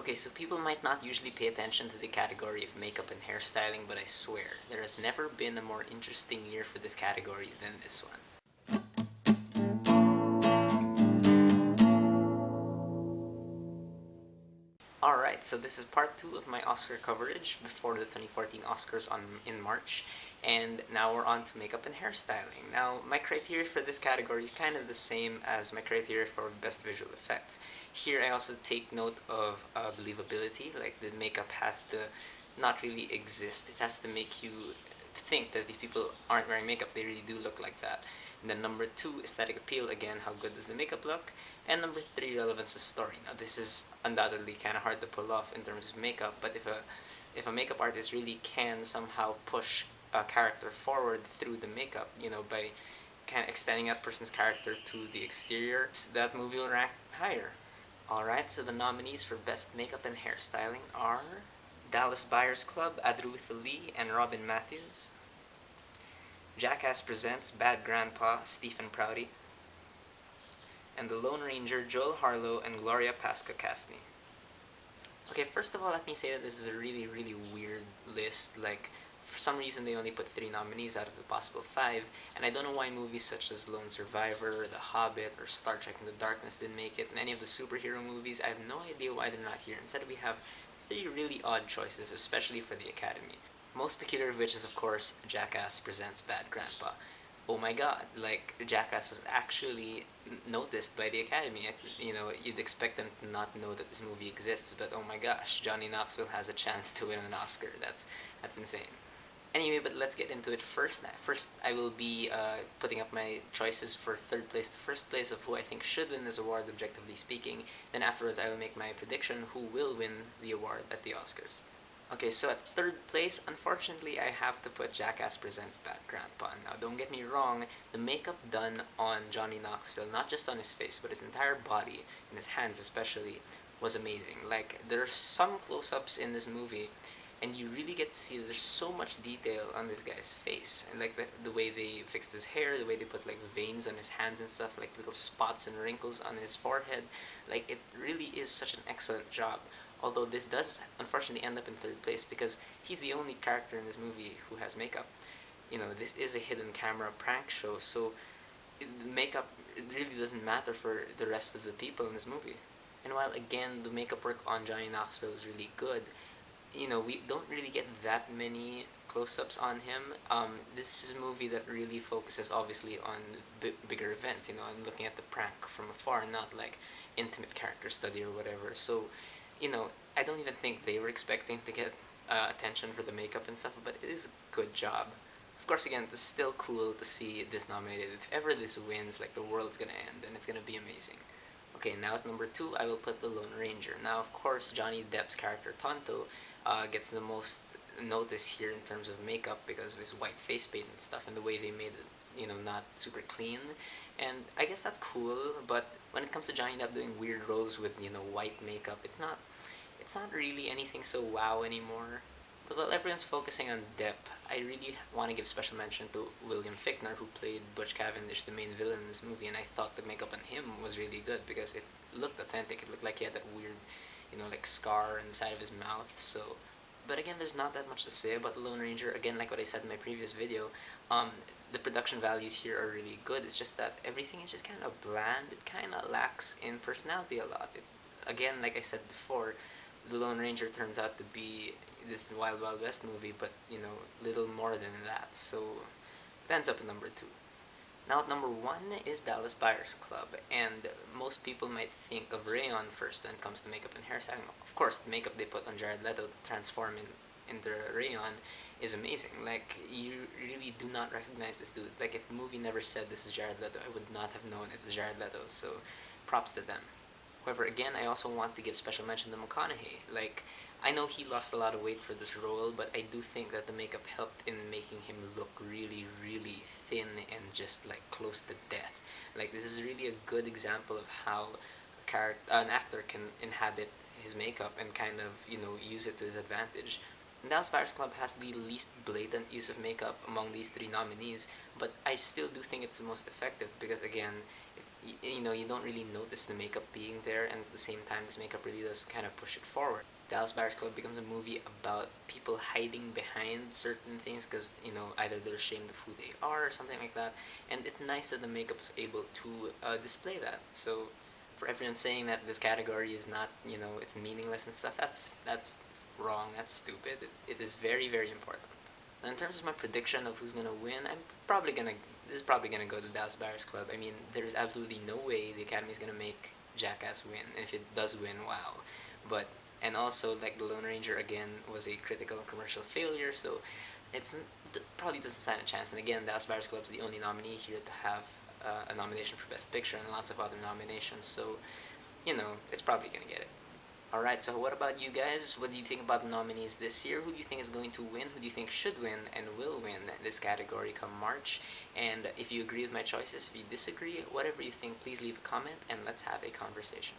Okay, so people might not usually pay attention to the category of makeup and hairstyling, but I swear, there has never been a more interesting year for this category than this one. Alright, so this is part 2 of my Oscar coverage before the 2014 Oscars in March, and now we're on to makeup and hairstyling. Now, my criteria for this category is kind of the same as my criteria for best visual effects. Here I also take note of believability, like the makeup has to not really exist. It has to make you think that these people aren't wearing makeup, they really do look like that. And then number 2, aesthetic appeal, again, how good does the makeup look? And number 3, relevance to story. Now this is undoubtedly kind of hard to pull off in terms of makeup, but if a makeup artist really can somehow push a character forward through the makeup, by kind of extending that person's character to the exterior, that movie will rank higher. Alright, so the nominees for Best Makeup and Hairstyling are Dallas Buyers Club, Adruitha Lee, and Robin Matthews. Jackass Presents Bad Grandpa, Stephen Prouty. And The Lone Ranger, Joel Harlow, and Gloria Pasca-Castney. Okay, first of all, let me say that this is a really, really weird list. Like, for some reason, they only put 3 nominees out of the possible 5, and I don't know why movies such as Lone Survivor, The Hobbit, or Star Trek Into Darkness didn't make it, and any of the superhero movies, I have no idea why they're not here. Instead, we have 3 really odd choices, especially for the Academy. Most peculiar of which is, of course, Jackass Presents Bad Grandpa. Oh my god, like, Jackass was actually noticed by the Academy. You'd expect them to not know that this movie exists, but oh my gosh, Johnny Knoxville has a chance to win an Oscar. That's insane. Anyway, but let's get into it first. First, I will be putting up my choices for third place to first place of who I think should win this award, objectively speaking. Then afterwards, I will make my prediction who will win the award at the Oscars. Okay, so at third place, unfortunately, I have to put Jackass Presents Bad Grandpa. Now, don't get me wrong, the makeup done on Johnny Knoxville, not just on his face, but his entire body, and his hands especially, was amazing. Like, there's some close-ups in this movie, and you really get to see there's so much detail on this guy's face. And, like, the way they fixed his hair, the way they put, like, veins on his hands and stuff, like little spots and wrinkles on his forehead. Like, it really is such an excellent job. Although this does unfortunately end up in third place because he's the only character in this movie who has makeup. This is a hidden camera prank show, so the makeup, it really doesn't matter for the rest of the people in this movie. And while again the makeup work on Johnny Knoxville is really good, we don't really get that many close-ups on him. This is a movie that really focuses obviously on bigger events, and looking at the prank from afar, not like intimate character study or whatever. So, I don't even think they were expecting to get attention for the makeup and stuff, but it is a good job. Of course, again, it's still cool to see this nominated. If ever this wins, like, the world's gonna end, and it's gonna be amazing. Okay, now at number 2, I will put The Lone Ranger. Now, of course, Johnny Depp's character Tonto gets the most notice here in terms of makeup because of his white face paint and stuff, and the way they made it, not super clean. And I guess that's cool, but when it comes to Johnny Depp doing weird roles with, white makeup, it's not really anything so wow anymore. But while everyone's focusing on Depp, I really want to give special mention to William Fichtner, who played Butch Cavendish, the main villain in this movie, and I thought the makeup on him was really good because it looked authentic. It looked like he had that weird, like scar on the side of his mouth. So, but again, there's not that much to say about the Lone Ranger. Again, like what I said in my previous video, the production values here are really good. It's just that everything is just kind of bland. It kind of lacks in personality a lot. Again, like I said before, the Lone Ranger turns out to be this Wild Wild West movie, but little more than that. So it ends up at number 2. Now at number 1 is Dallas Buyers Club, and most people might think of Rayon first when it comes to makeup and hairstyling. Of course, the makeup they put on Jared Leto to transform into Rayon is amazing. Like, you really do not recognize this dude. Like, if the movie never said this is Jared Leto, I would not have known it was Jared Leto. So props to them. However, again, I also want to give special mention to McConaughey. Like, I know he lost a lot of weight for this role, but I do think that the makeup helped in making him look really, really thin and just like close to death. Like, this is really a good example of how an actor can inhabit his makeup and kind of, use it to his advantage. Dallas Buyers Club has the least blatant use of makeup among these 3 nominees, but I still do think it's the most effective because, again, you don't really notice the makeup being there, and at the same time, this makeup really does kind of push it forward. Dallas Buyers Club becomes a movie about people hiding behind certain things because either they're ashamed of who they are or something like that, and it's nice that the makeup is able to display that. So for everyone saying that this category is not, it's meaningless and stuff, that's wrong. That's stupid. It is very, very important. In terms of my prediction of who's gonna win, probably gonna this is probably gonna go to Dallas Buyers Club. I mean, there's absolutely no way the Academy's gonna make Jackass win. If it does win, wow. But and also like the Lone Ranger again was a critical and commercial failure, so it's probably doesn't stand a chance. And again, Dallas Buyers Club is the only nominee here to have a nomination for Best Picture and lots of other nominations. So it's probably gonna get it. Alright, so what about you guys? What do you think about the nominees this year? Who do you think is going to win? Who do you think should win and will win this category come March? And if you agree with my choices, if you disagree, whatever you think, please leave a comment and let's have a conversation.